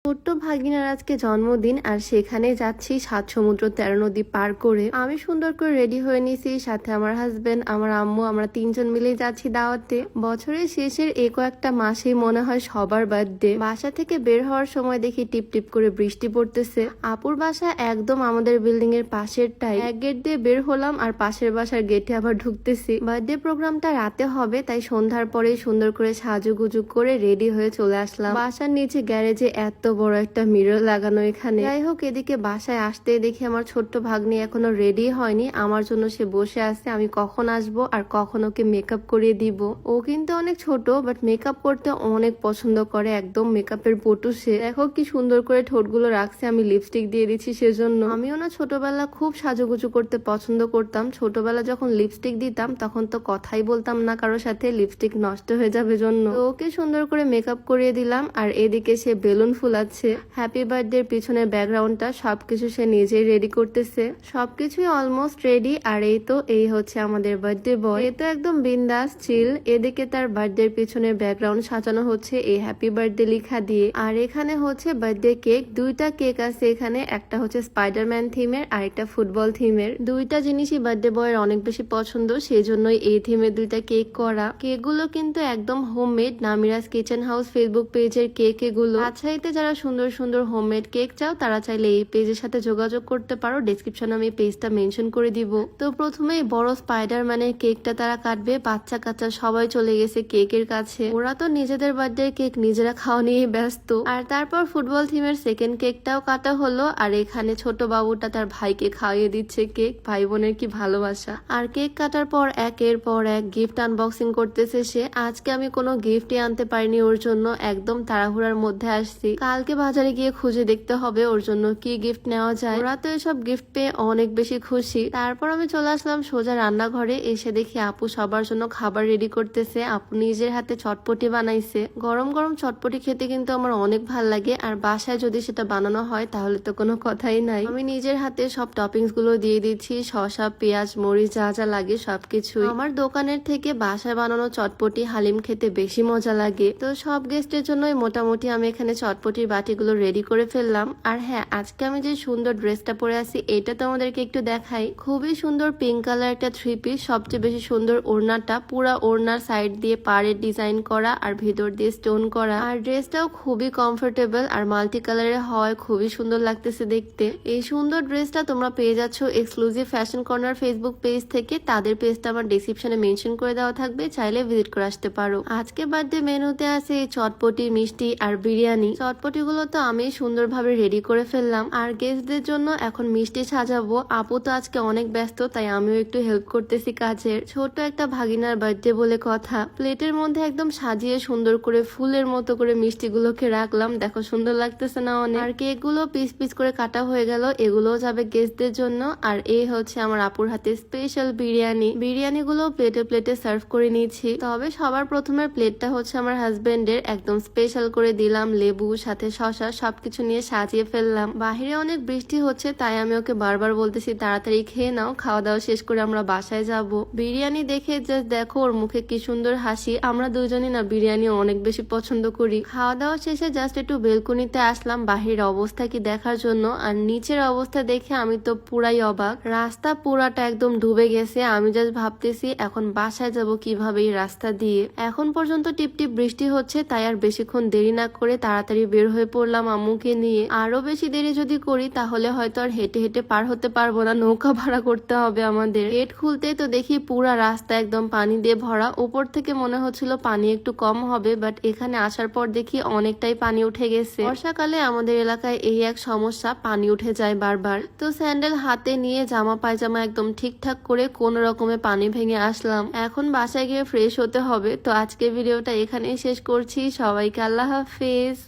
ছোট্ট ভাগিনার আজকে জন্মদিন আর সেখানে যাচ্ছি 7 সমুদ্র 13 নদী পার করে। আমি সুন্দর করে রেডি হয়ে নিছি, সাথে আমার হাজবেন্ড, আমার আম্মু, আমরা তিনজন মিলেই যাচ্ছি দাওয়াতে। বছরের শেষের এই কয়েকটা মাসেই মনে হয় সবার বার্থডে। বাসা থেকে বের হওয়ার সময় দেখি টিপ টিপ করে বৃষ্টি পড়তেছে। আপুর বাসা একদম আমাদের বিল্ডিং এর পাশেরটাই। এক গেট দিয়ে বের হলাম আর পাশের বাসার গেটে আবার ঢুকতেছি। বার্থডে প্রোগ্রামটা রাতে হবে, তাই সন্ধ্যার পরেই সুন্দর করে সাজুগুজু করে রেডি হয়ে চলে আসলাম। বাসার নিচে গ্যারেজে এত বড় একটা মিরর লাগানো এখানে। যাই হোক, এদিকে বাসায় আসতে দেখি আমার ছোট্ট ভাগ্নি এখনো রেডি হয়নি। আমার জন্য সে বসে আছে আমি কখন আসবো আর কখন ওকে মেকআপ করিয়ে দিব। ও কিন্তু অনেক ছোট, বাট মেকআপ করতে অনেক পছন্দ করে, একদম মেকআপের পটু সে। দেখো কি সুন্দর করে ঠোঁটগুলো রাখছে, আমি লিপস্টিক দিয়ে দিচ্ছি সেজন্য। আমিও না ছোটবেলা খুব সাজুগুজু করতে পছন্দ করতাম। ছোটবেলা যখন লিপস্টিক দিতাম তখন তো কথাই বলতাম না কারোর সাথে, লিপস্টিক নষ্ট হয়ে যাবে জন্য। তো ওকে সুন্দর করে মেকআপ করিয়ে দিলাম। আর এদিকে সে বেলুন ফুলাচ্ছে। হ্যাপি বার্থডে পিছনের ব্যাকগ্রাউন্ডটা সবকিছু সে নিজেই রেডি করতেছে। সবকিছুই অলমোস্ট রেডি। আর এই হচ্ছে আমাদের বার্থডে বয়। এ তো একদম বিন্দাস চিল। এদিকে তার বার্থডে পিছনের ব্যাকগ্রাউন্ড সাজানো হচ্ছে এই হ্যাপি বার্থডে লেখা দিয়ে। আর এখানে হচ্ছে বার্থডে কেক। দুইটা কেক আছে এখানে, একটা হচ্ছে স্পাইডারম্যান থিমের আর একটা ফুটবল থিমের। দুইটা জিনিসই বার্থডে বয়ের অনেক বেশি পছন্দ, সেই জন্যই এই থিমের দুইটা কেক করা। কেকগুলো কিন্তু একদম হোমমেড, নামিরাজ কিচেন হাউস ফেসবুক পেজের কেক এগুলো। রাজশাহীতে যারা সুন্দর সুন্দর হোমমেড কেক চাও তারা চাইলে এই পেজের সাথে যোগাযোগ করতে পারো। ডেসক্রিপশনে আমি পেজটা মেনশন করে দিব। তো প্রথমেই বড় স্পাইডারম্যানের কেকটা তারা কাটবে। বাচ্চা কাচ্চা সবাই চলে গেছে কেকের কাছে, ওরা তো নিজেদের বার্থডে কেক নিজেরা খাওয়া নিয়ে ব্যস্ত। আর তারপর ফুটবল থিমের সেকেন্ড কেকটাও কাটা হলো। আর এখানে ছোট বাবুটা তার ভাইকে খাইয়ে দিচ্ছে কেক। ভাই বোনের কি ভালোবাসা। আর কেক কাটার পর একের পর এক গিফট আনবক্সিং করতেছে সে। আজকে আমি কোনো গিফটই আনতে পারিনি ওর জন্য, একদম তাড়াহুড়ার মধ্যে আসছি। কালকে বাজারে গিয়ে খুঁজে দেখতে হবে ওর জন্য কি গিফট নেওয়া যায়। ওরা তো এসব গিফট পেয়ে অনেক বেশি খুশি। তারপর আমি চলে আসলাম সোজা রান্নাঘরে। এসে দেখি আপু সবার জন্য খাবার রেডি করতেছে। আপু নিজের হাতে চটপটি বানাইছে। গরম গরম চটপটি খেতে কিন্তু আমার অনেক ভাল লাগে। আর বাসায় যদি সেটা বানানো হয় তাহলে তো কোনো কথাই নাই। আমি নিজের হাতে সব টপিংস গুলো দিয়ে দিচ্ছি, শসা, পেঁয়াজ, মরিচ, যা যা লাগে সবকিছুই। আমার দোকানের থেকে বাসায় বানানো চটপটি হালিম খেতে বেশি মজা লাগে। তো সব গেস্টের জন্যই মোটামুটি আমি এখানে চটপটির বাটিগুলো রেডি করে ফেললাম। আর হ্যাঁ, আজকে আমি যে সুন্দর ড্রেসটা পরে আছি এটা তো আমাদেরকে একটু দেখাই। খুবই সুন্দর পিঙ্ক কালার একটা থ্রি পিস। সবচেয়ে বেশি সুন্দর ওড়নাটা, পুরা ওড়নার সাইড দিয়ে পাড়ের ডিজাইন করা আর ভিতর দিয়ে স্টোন করা। আর ড্রেসটাও খুবই কমফোর্টেবল আর মাল্টি কালারের হয়, খুবই সুন্দর লাগতেছে দেখতে। এই সুন্দর ড্রেসটা তোমরা পেয়ে যাচ্ছ exclusive fashion corner Facebook page থেকে। তাদের পেজটা আমার ডেসক্রিপশনে মেনশন করে দেওয়া থাকবে, চাইলে ভিজিট করে আসতে পারো। আজকে বার্থডে মেনুতে আছে চটপটি, মিষ্টি আর বিরিয়ানি। চটপটি গুলো তো আমি সুন্দরভাবে রেডি করে ফেললাম। আর গেস্টদের জন্য এখন মিষ্টি সাজাবো। আপু তো আজকে অনেক ব্যস্ত, তাই আমিও একটু হেল্প করতেছি কাজের। ছোট একটা ভাগিনার বার্থডে বলে কথা। প্লেটের মধ্যে একদম সাজিয়ে সুন্দর করে ফুলের মতো করে মিষ্টি গুলোকে রাখলাম। দেখো সুন্দর লাগতেছে না অনেক। আর কেক গুলো পিস পিস করে কাটা হয়ে গেল, এগুলোও যাবে গেস্টদের জন্য। আর এই হচ্ছে আমার আপুর হাতে স্পেশাল বিরিয়ানি। বিরিয়ানি গুলো প্লেটে প্লেটে সার্ভ করে নিয়েছি। তবে সবার প্রথমের প্লেটটা হচ্ছে আমার হাজবেন্ডের, একদম স্পেশাল করে দিলাম লেবু সাথে শসা সবকিছু নিয়ে সাজিয়ে ফেললাম। বাহিরে অনেক বৃষ্টি হচ্ছে, তাই আমি ওকে বারবার বলতেছি তাড়াতাড়ি খেয়ে নাও, খাওয়া দাওয়া শেষ করে আমরা বাসায় যাব। বিরিয়ানি দেখে জাস্ট দেখো ওর মুখে কি সুন্দর হাসি। আমরা দুজনই না বিরিয়ানি অনেক বেশি পছন্দ করি। খাওয়া দাওয়া শেষে জাস্ট একটু বেলকনিতে আসলাম বাহিরের অবস্থা কি দেখার জন্য। আর নিচের অবস্থা দেখে আমি তো পুরাই অবাক। রাস্তা পুরাটা একদম ডুবে গেছে। আমি জাস্ট ভাবতেছি এখন বাসায় যাব কিভাবে এই রাস্তা দিয়ে। এখন পর্যন্ত টিপ টিপ বৃষ্টি হচ্ছে, তাই আর বেশিক্ষণ দেরি না করে তাড়াতাড়ি বের হয়ে পড়লাম আম্মুকে নিয়ে। আরো বেশি দেরি যদি করি তাহলে হয়তো আর হেঁটে হেঁটে পার হতে পারবো না, নৌকা ভাড়া করতে হবে আমাদের। গেট খুলতেই তো দেখি পুরা রাস্তা একদম পানি দিয়ে ভরা। উপর থেকে মনে হচ্ছিল পানি একটু কম হবে, বাট এখানে আসার পর দেখি অনেকটাই পানি উঠে গেছে। বর্ষাকালে আমাদের এলাকায় এই এক সমস্যা, পানি উঠে যায় বারবার। তো স্যান্ডেল হাতে নিয়ে জামা পায়জামা একদম ঠিকঠাক করে কোন রকমে পানি ভেঙে আসলাম। এখন বাসায় গিয়ে ফ্রেশ হতে হবে। তো আজকের ভিডিওটা এখানেই শেষ করছি। সবাইকে আল্লাহ হাফেজ।